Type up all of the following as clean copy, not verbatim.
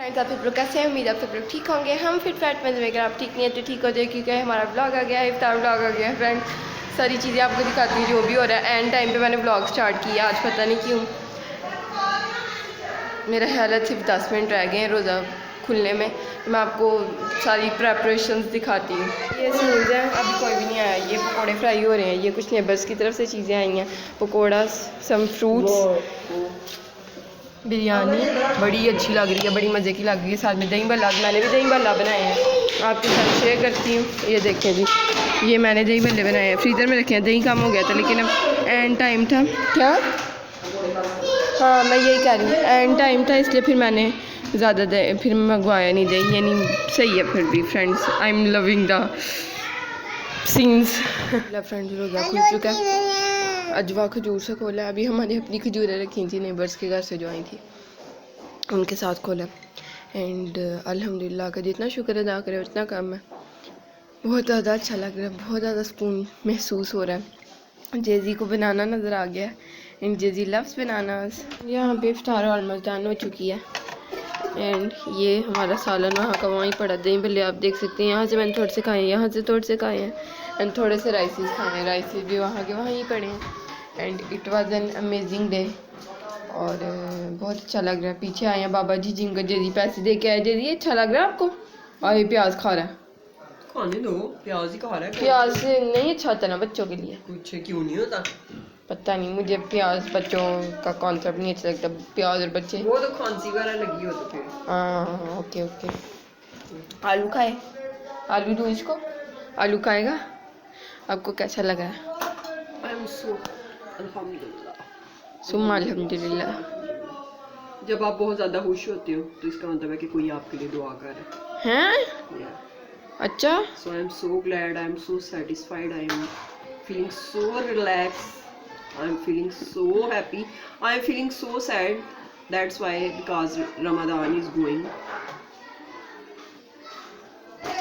Friends, आप सब लोग कैसे हैं? उम्मीद आप सब लोग ठीक होंगे। हम फिट फैट में अगर आप ठीक नहीं है तो ठीक हो जाए, क्योंकि हमारा ब्लॉग आ गया है, इफ्तार ब्लॉग आ गया है। फ्रेंड्स, सारी चीज़ें आपको दिखाती हूँ जो भी हो रहा है। एंड टाइम पे मैंने ब्लॉग स्टार्ट किया आज, पता नहीं क्यों। मेरा ख्याल है सिर्फ 10 मिनट रह गए हैं रोज़ा खुलने में। मैं आपको सारी प्रेपरेशंस दिखाती हूँ। ये सीन्स हैं, अभी कोई भी नहीं आया। ये पकौड़े फ्राई हो रहे हैं। ये कुछ नेबर्स की तरफ से चीज़ें आई हैं, पकौड़ा, सम फ्रूट्स। बिरयानी बड़ी अच्छी लग रही है, बड़ी मज़े की लग रही है। साथ में दही भल्ला, मैंने भी दही भल्ला बनाए हैं, आपके साथ शेयर करती हूँ। ये देखें जी, ये मैंने दही भल्ले बनाए हैं, फ्रीज़र में रखे हैं। दही कम हो गया था लेकिन अब एंड टाइम था। क्या? हाँ, मैं यही कह रही हूँ, एंड टाइम था इसलिए फिर मैंने ज़्यादा फिर मंगवाया नहीं दही। यानी सही है फिर भी। Friends, I am loving the scenes. Friends, रोज़ा खुल चुका है। अजवा खजूर से खोला। अभी हमारी अपनी खजूरें रखी थी नेबर्स के घर से जो आई थी, उनके साथ खोला। एंड अल्हम्दुलिल्लाह का जितना शुक्र अदा करें उतना कम है। बहुत ज़्यादा अच्छा लग रहा है, बहुत ज़्यादा सुकून महसूस हो रहा है। जेजी को बनाना नज़र आ गया एंड जेजी लव्स बनानास। यहाँ पे इफ्तार ऑलमोस्ट डन हो चुकी है। एंड ये हमारा सालन वहाँ का वहीं पड़ा। दही भल्ले आप देख सकते हैं, यहाँ से मैंने थोड़े से खाए हैं, यहाँ से थोड़े से खाए हैं, एंड थोड़े से राइसेस खाए हैं। राइसेस भी वहाँ के वहीं पड़े हैं। And it was an amazing day. और बहुत अच्छा लग रहा है। पीछे आए हैं बाबा जी, जिनको जेजी पैसे दे के आए। जेजी, अच्छा लग रहा है आपको? और ये प्याज खा रहा है। खाने दो, प्याज ही खा रहा है। प्याज से नहीं अच्छा होता ना बच्चों के लिए? कुछ क्यों नहीं होता? पता नहीं, मुझे प्याज बच्चों का कॉन्सेप्ट नहीं अच्छा लगता। प्याज और बच्चे, वो तो खांसी वगैरह लगी हो तो फिर। हाँ, ओके ओके। आलू खाए? आलू दो इसको। आलू खाएगा? आपको कैसा लगा? आई एम सो अल्हम्दुलिल्लाह। सुम्मा अल्हम्दुलिल्लाह। जब आप बहुत ज़्यादा खुश होते हो तो इसका मतलब है कि कोई आपके लिए दुआ कर रहा हैं? है। अच्छा। So I am so glad, I am so satisfied, I am feeling so relax, I am feeling so happy, I am feeling so sad. That's why because Ramzan is going.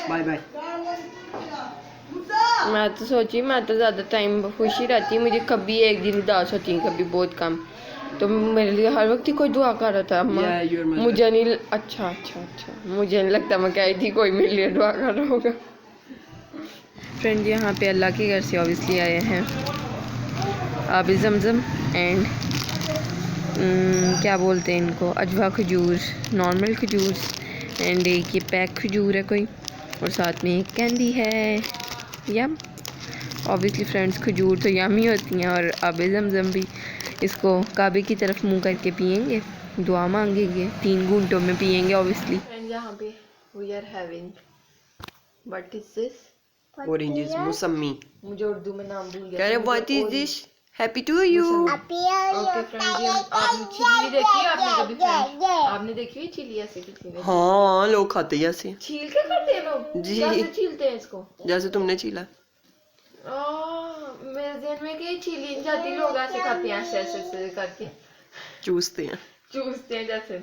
Bye bye. मैं तो सोची, मैं तो ज़्यादा time खुश ही रहती हूँ। मुझे कभी एक दिन उदास होती है, कभी बहुत कम। तो मेरे लिए हर वक्त ही कोई दुआ कर रहा था। अम्मा, मुझे नहीं। अच्छा अच्छा अच्छा, मुझे नहीं लगता मैं कही थी कोई मेरे लिए दुआ कर रहा होगा। फ्रेंड, यहाँ पे अल्लाह के घर से ऑब्वियसली आए हैं आब ज़मज़म एंड क्या बोलते हैं इनको, अजवा खजूर, नॉर्मल खजूर, एंड एक ये पैक खजूर है कोई, और साथ में एक कैंडी है। यम ऑब्वियसली फ्रेंड्स, खजूर तो यम ही होती हैं। और आब ज़मज़म भी, इसको काबे की तरफ मुंह करके पियेंगे, दुआ मांगेंगे, 3 घंटों में पियेंगे ऑब्वियसली। फ्रेंड्स, यहाँ पे we are having, what is this? Oranges, मौसमी। मुझे उर्दू में नाम भूल गया। कह रहे what is this? Happy to you. Okay friend जी, आपने चिली देखी है? आपने कभी फ्रेंड आपने देखी हुई चिली ऐसे किसी ने? हाँ, लोग खाते हैं ऐसे। छील के खाते हैं लोग? जी। कैसे छीलते हैं इसको? जैसे तुमने छीला। मेरे ज़हन में कि छीली नहीं जाती, लोग ऐसे खाते हैं, ऐसे ऐसे ऐसे करके चूसते हैं। चूसते हैं जैसे।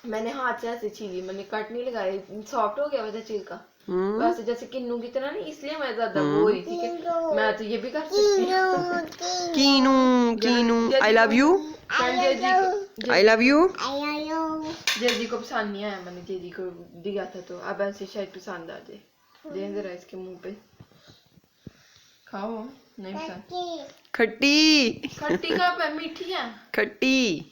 मैंने हाथ से ऐसे छीली, मैंने कट नहीं लगाई, सॉफ्ट हो गया वजह छिलका। वैसे जैसे किन्नू की तरह नहीं, इसलिए मैं ज्यादा वो हो रही थी कि मैं तो ये भी कर सकती हूँ। कीनू कीनू, I love you, I love you. जेजी को पसंद नहीं आया, मैंने जेजी को दिया था, तो अब ऐसे शायद पसंद आ जाए। दें जरा इसके मुंह पे, खाओ। नहीं पसंद? खट्टी खट्टी का पे मीठी है, खट्टी।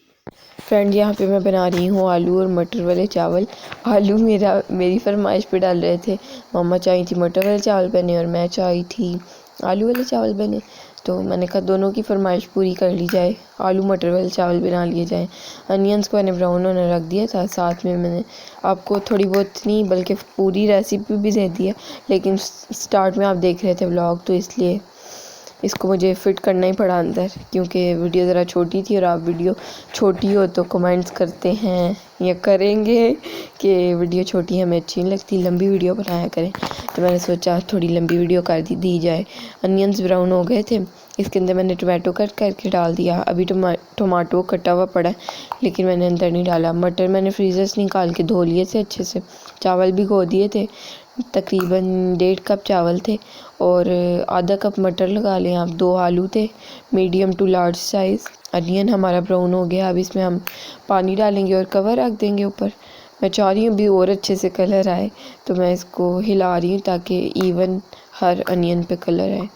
फ्रेंड, यहाँ पे मैं बना रही हूँ आलू और मटर वाले चावल। आलू मेरी फरमाइश पे डाल रहे थे। मामा चाही थी मटर वाले चावल बने और मैं चाही थी आलू वाले चावल बने। तो मैंने कहा दोनों की फरमाइश पूरी कर ली जाए, आलू मटर वाले चावल बना लिए जाए। अनियंस को मैंने ब्राउन होने रख दिया था। साथ में मैंने आपको थोड़ी बहुत नहीं बल्कि पूरी रेसिपी भी दे दी है, लेकिन स्टार्ट में आप देख रहे थे व्लॉग, तो इसलिए इसको मुझे फ़िट करना ही पड़ा अंदर, क्योंकि वीडियो ज़रा छोटी थी। और आप वीडियो छोटी हो तो कमेंट्स करते हैं या करेंगे कि वीडियो छोटी हमें अच्छी नहीं लगती, लंबी वीडियो बनाया करें। तो मैंने सोचा थोड़ी लंबी वीडियो कर दी जाए। अनियंस ब्राउन हो गए थे, इसके अंदर मैंने टोमेटो कट करके डाल दिया। अभी टोमेटो कटा हुआ पड़ा है, लेकिन मैंने अंदर नहीं डाला। मटर मैंने फ्रीज़र से निकाल के धो लिए थे अच्छे से। चावल भी धो दिए थे, तकरीबन 1.5 कप चावल थे और आधा कप मटर लगा लें आप। 2 आलू थे medium to large size. Onion हमारा ब्राउन हो गया। अब इसमें हम पानी डालेंगे और कवर रख देंगे ऊपर। मैं चाह रही हूँ भी और अच्छे से कलर आए, तो मैं इसको हिला रही हूँ ताकि इवन हर अनियन पे कलर आए।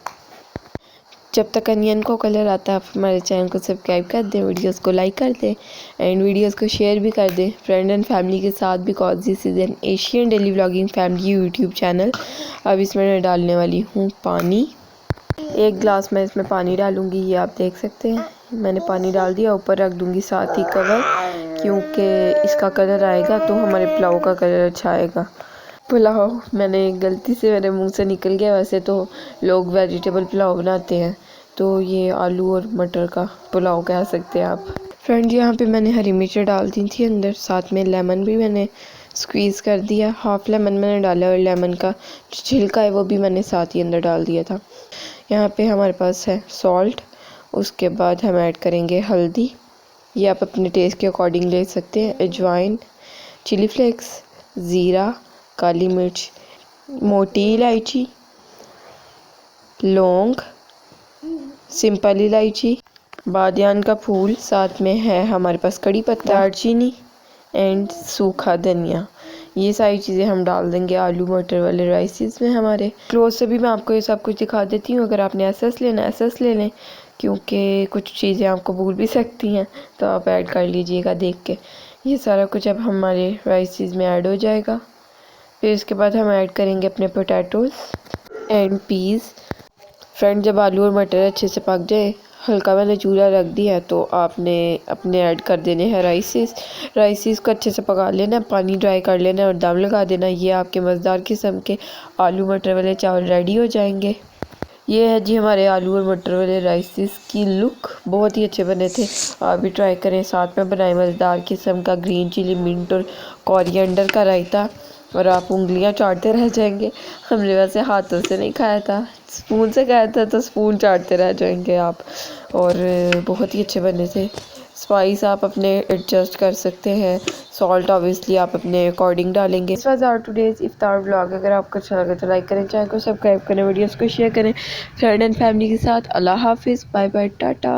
जब तक अनियन को कलर आता है आप हमारे चैनल को सब्सक्राइब कर दें, वीडियोस को लाइक कर दें एंड वीडियोस को शेयर भी कर दें फ्रेंड एंड फैमिली के साथ, because this is an Asian daily vlogging family YouTube channel. अब इसमें मैं डालने वाली हूँ पानी। 1 गिलास मैं इसमें पानी डालूँगी, ये आप देख सकते हैं मैंने पानी डाल दिया। ऊपर रख दूँगी साथ ही कवर, क्योंकि इसका कलर आएगा तो हमारे पुलाव का कलर अच्छा आएगा। पुलाव मैंने गलती से मेरे मुंह से निकल गया, वैसे तो लोग वेजिटेबल पुलाव बनाते हैं, तो ये आलू और मटर का पुलाव कह सकते हैं आप। फ्रेंड यहाँ पे मैंने हरी मिर्च डाल दी थी अंदर, साथ में लेमन भी मैंने स्क्वीज़ कर दिया, हाफ लेमन मैंने डाला और लेमन का जो छिलका है वो भी मैंने साथ ही अंदर डाल दिया था। यहाँ पे हमारे पास है सॉल्ट, उसके बाद हम ऐड करेंगे हल्दी, ये आप अपने टेस्ट के अकॉर्डिंग ले सकते हैं, अजवाइन, चिली फ्लेक्स, ज़ीरा, काली मिर्च, मोटी इलायची, लौंग, सिंपल इलायची, बादियान का फूल, साथ में है हमारे पास कड़ी पत्ता, दालचीनी एंड सूखा धनिया। ये सारी चीज़ें हम डाल देंगे आलू मटर वाले राइसेस में हमारे। क्लोज से भी मैं आपको ये सब कुछ दिखा देती हूँ, अगर आपने एसेस लेना एसेस ले लें, क्योंकि कुछ चीज़ें आपको भूल भी सकती हैं, तो आप ऐड कर लीजिएगा देख के। ये सारा कुछ अब हमारे राइसेस में ऐड हो जाएगा। फिर इसके बाद हम ऐड करेंगे अपने पोटैटोज़ एंड पीस। फ्रेंड जब आलू और मटर अच्छे से पक जाए, हल्का मैंने चूल्हा रख दिया, तो आपने अपने ऐड कर देने हैं राइसेस को अच्छे से पका लेना, पानी ड्राई कर लेना और दम लगा देना। ये आपके मज़ेदार किस्म के आलू मटर वाले चावल रेडी हो जाएंगे। ये है जी हमारे आलू और मटर वाले राइसेस की लुक, बहुत ही अच्छे बने थे, आप भी ट्राई करें। साथ में बनाए मज़ेदार किस्म का ग्रीन चिली मिंट और कोरिएंडर का रायता, और आप उंगलियां चाटते रह जाएंगे। हमने वैसे हाथों से नहीं खाया था, स्पून से खाया था, तो स्पून चाटते रह जाएंगे आप। और बहुत ही अच्छे बने थे। स्पाइस आप अपने एडजस्ट कर सकते हैं, सॉल्ट ऑब्वियसली आप अपने अकॉर्डिंग डालेंगे। This was our today's iftar vlog. अगर आपको अच्छा लगे तो लाइक करें, चैनल को सब्सक्राइब करें, वीडियोस को शेयर करें फ्रेंड एंड फैमिली के साथ। अल्लाह हाफिज़, बाय बाय, टाटा।